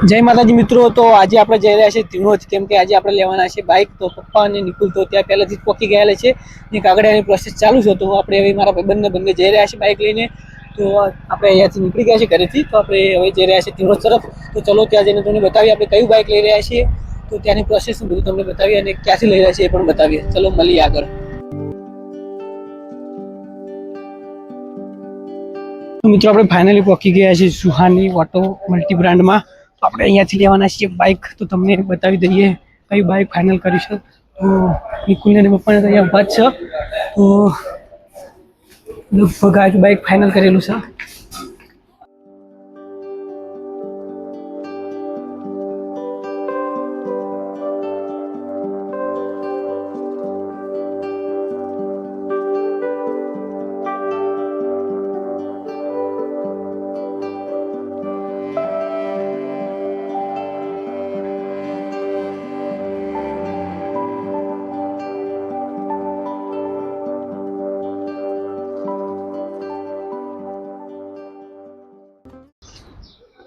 જય માતાજી મિત્રો, તો આજે આપણે જઈ રહ્યા છીએ ધીણોજ, કેમ કે આજે આપણે લેવાના છે બાઇક. તો પપ્પા અને નિકુલ તો ત્યાં પહેલાથી જ પહોંચી ગયેલા છે ને કાગળિયાની પ્રોસેસ ચાલુ છે. તો આપણે હવે મારા ભાઈબંધને બંને જઈ રહ્યા છીએ બાઇક લઈને. તો આપણે અહીંયાથી નીકળી ગયા છીએ ઘરેથી, તો આપણે હવે જઈ રહ્યા છીએ ધીણોજ તરફ. તો ચલો ત્યાં જઈને તમને બતાવીએ આપણે કયું બાઇક લઈ રહ્યા છીએ, તો ત્યાંની પ્રોસેસ બધું તમને બતાવીએ અને ક્યાંથી લઈ રહ્યા છીએ એ પણ બતાવીએ. ચલો મળીએ આગળ. મિત્રો આપણે ફાઇનલી પહોંચી ગયા છીએ સુહાની ઓટો મલ્ટી બ્રાન્ડમાં. તો આપણે અહીંયાથી લેવાના છીએ બાઇક. તો તમને બતાવી દઈએ કઈ બાઇક ફાઇનલ કરીશું. તો નિકુલને અને પપ્પાને તો અહીંયા ઊભા જ છે. તો લગભગ આ બાઇક ફાઇનલ કરેલું છે.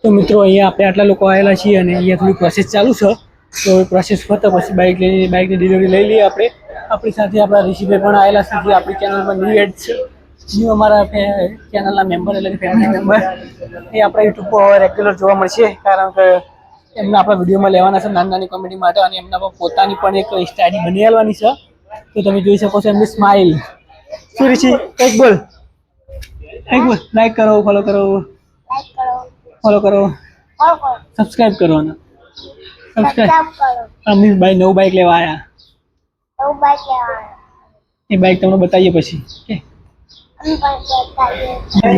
તો મિત્રો અહીંયા આપણે આટલા લોકો આવેલા છીએ અને અહીંયા થોડી પ્રોસેસ ચાલુ છે. તો પ્રોસેસ પતે પછી બાઇકની ડિલિવરી લઈ લઈએ આપણે. આપણી સાથે આપણા ઋષિભાઈ પણ આવેલા છે, જે આપણી ચેનલમાં ન્યૂ એડ છે, ન્યૂ અમારા ચેનલના મેમ્બર એટલે કે ફેમિલી મેમ્બર. એ આપણા યુટ્યુબ પર રેગ્યુલર જોવા મળશે, કારણ કે એમના આપણા વિડીયોમાં લેવાના છે નાની નાની કોમેડી માટે, અને એમના પર પોતાની પણ એક ઇન્સ્ટા આઈડી બની આવવાની છે. તો તમે જોઈ શકો છો એમની સ્માઇલ. શું ઋષિ, એક બોલ લાઈક કરો, ફોલો કરો, ફોલો કરો, સબસ્ક્રાઇબ કરો ને સબસ્ક્રાઇબ કરો. અમીર ભાઈ નવું બાઇક લેવા આવ્યા. એ બાઇક તમને બતાવીએ પછી.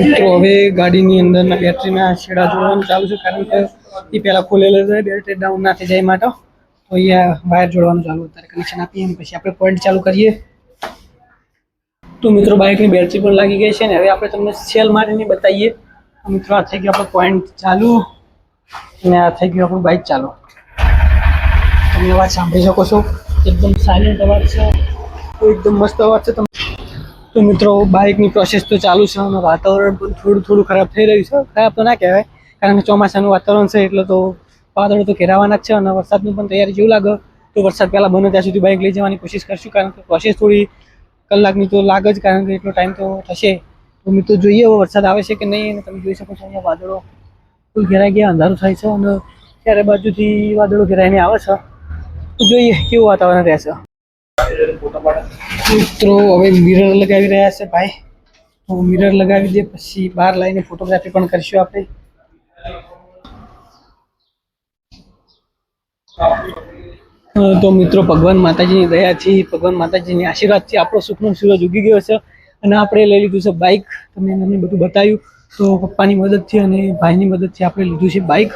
મિત્રો હવે ગાડીની અંદરના બેટરીના છેડા જોડવાનું ચાલુ છે, કારણ કે એ પહેલાં ખોલેલો છે, બેટરી ડાઉન ના થઈ જાય માટે. તો અહીંયા વાયર જોડવાનું ચાલુ, અત્યારે કનેક્શન આપીએ અને પછી આપણે પોઈન્ટ ચાલુ કરીએ. તો મિત્રો બાઇકની બેટરી પણ લાગી ગઈ છે ને હવે આપણે તમને સેલ મારીને બતાવીએ. મિત્રો આ થઈ ગયું આપણું પોઈન્ટ ચાલુ અને આ થઈ ગયું આપણું બાઇક ચાલુ. તમે અવાજ સાંભળી શકો છો, એકદમ સાયલેન્ટ અવાજ છે, એકદમ મસ્ત અવાજ છે. તો મિત્રો બાઇકની પ્રોસેસ તો ચાલુ છે અને વાતાવરણ પણ થોડું ખરાબ થઈ રહ્યું છે. ખરાબ તો ના કહેવાય, કારણ કે ચોમાસાનું વાતાવરણ છે એટલે તો વાદળો તો ઘેરાવાના જ છે અને વરસાદની પણ તૈયારી જેવું લાગે. તો વરસાદ પહેલાં બને ત્યાં સુધી બાઇક લઈ જવાની કોશિશ કરશું, કારણ કે પ્રોસેસ થોડી કલાકની તો લાગે જ, કારણ કે એટલો ટાઈમ તો થશે. તો મિત્રો જોઈએ હવે વરસાદ આવે છે કે નહીં. અને તમે જોઈ શકો છો અહીંયા વાદળો ફૂલ ઘેરાઈ ગયા, અંધારું થાય છે અને ચારે બાજુથી વાદળો ઘેરાઈને આવે છે. તો જોઈએ કેવું વાતાવરણ રહેશે. મિત્રો હવે મિરર લગાવી રહ્યા છે ભાઈ. તો મિરર લગાવી દે પછી બહાર લાવીને ફોટોગ્રાફી પણ કરીશું આપણે. તો મિત્રો ભગવાન માતાજીની દયાથી, ભગવાન માતાજીની આશીર્વાદથી આપણો સુખનો સૂરજ ઉગી ગયો છે અને આપણે લઈ લીધું છે બાઇક. તમે મને બધું બતાવ્યું. તો પપ્પાની મદદથી અને ભાઈની મદદથી આપણે લીધું છે બાઇક,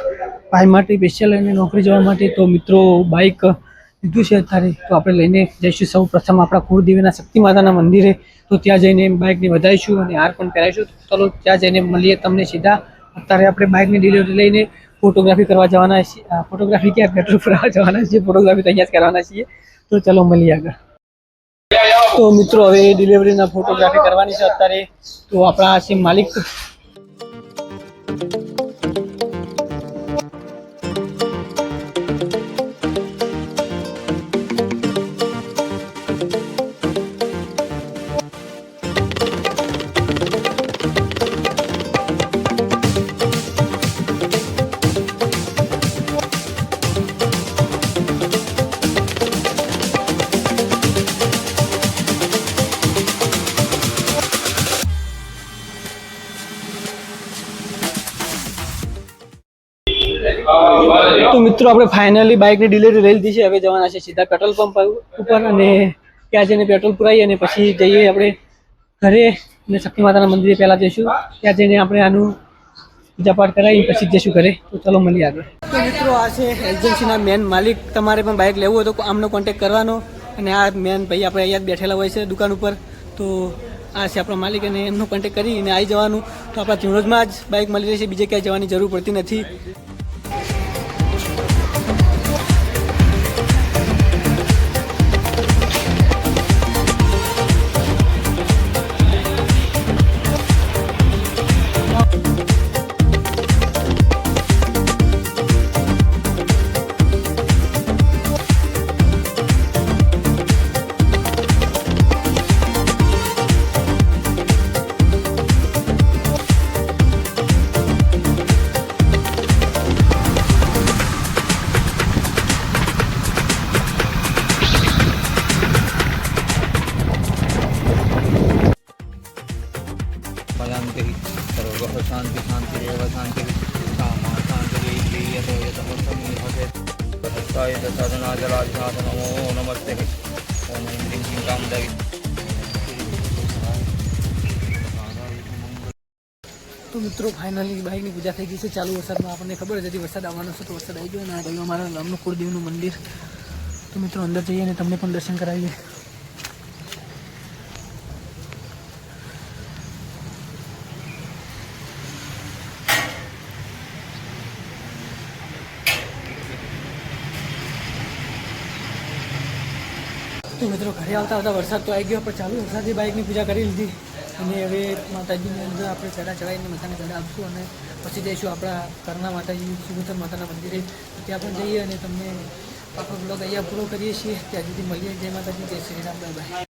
ભાઈ માટે સ્પેશિયલ અને નોકરી જવા માટે. તો મિત્રો બાઇક લીધું છે અત્યારે. તો આપણે લઈને જઈશું સૌ પ્રથમ આપણા કુળદેવીના શક્તિ માતાના મંદિરે. તો ત્યાં જઈને બાઇકને વધારીશું અને હાર પણ પહેરાવીશું. ચલો ત્યાં જઈને મળીએ તમને સીધા. અત્યારે આપણે બાઇકની ડિલિવરી લઈને ફોટોગ્રાફી કરવા જવાના છીએ. ફોટોગ્રાફી ક્યાં, પેટ્રોલ ભરાવા જવાના છીએ. ફોટોગ્રાફી તો અહીંયા જ કરવાના છીએ. તો ચલો મળીએ આગળ. તો મિત્રો હવે ડિલિવરીના ફોટોગ્રાફી કરવાની છે અત્યારે. તો આપણા છે માલિક. તો મિત્રો આપણે ફાઇનલી બાઇકની ડિલિવરી લઈ લીધી છે. હવે જવાના છે સીધા પેટ્રોલ પંપ ઉપર અને ત્યાં જઈને પેટ્રોલ પુરાવી અને પછી જઈએ આપણે ઘરે અને શક્તિ માતાના મંદિરે પહેલાં જઈશું. ત્યાં જઈને આપણે આનું પૂજા પાઠ કરાવી પછી જઈશું ઘરે. તો ચલો મળીએ આગળ. તો મિત્રો આ છે એજન્સીના મેન માલિક. તમારે પણ બાઇક લેવું હોય તો આમનો કોન્ટેક્ટ કરવાનો. અને આ મેન ભાઈ આપણે અહીંયા જ બેઠેલા હોય છે દુકાન ઉપર. તો આ છે આપણા માલિક અને એમનો કોન્ટેક્ટ કરીને આવી જવાનું. તો આપણા ધીણોજમાં જ બાઇક મળી રહેશે, બીજે ક્યાંય જવાની જરૂર પડતી નથી. દશાય દશાધના જલાધિનાથ નમો નમસ્તે ઓમ ह्रीं क्लीं कामदेवी। તો મિત્રો ફાઇનલી બાઇકની પૂજા થઈ ગઈ છે ચાલુ વરસાદમાં. આપણને ખબર હતી વરસાદ આવવાનો છે તો વરસાદ આવી ગયો અને આ ગયું અમારા ગામનું કુળદેવનું મંદિર. તો મિત્રો અંદર જઈએ અને તમને પણ દર્શન કરાવીએ. તો મિત્રો ઘરે આવતા આવતા વરસાદ તો આવી ગયો પણ ચાલુ વરસાદથી બાઇકની પૂજા કરી લીધી અને હવે માતાજીની અંદર આપણે ચડા ચડાવીને માતાને ચડા આપશું અને પછી જઈશું આપણા ઘરના માતાજી સુગોતર માતાના મંદિરે. ત્યાં પણ જઈએ અને તમને આપણો બ્લોગ અહીંયા પૂરો કરીએ છીએ. ત્યાં સુધી મળીએ. જય માતાજી, જય શ્રી રામ, બાય બાય.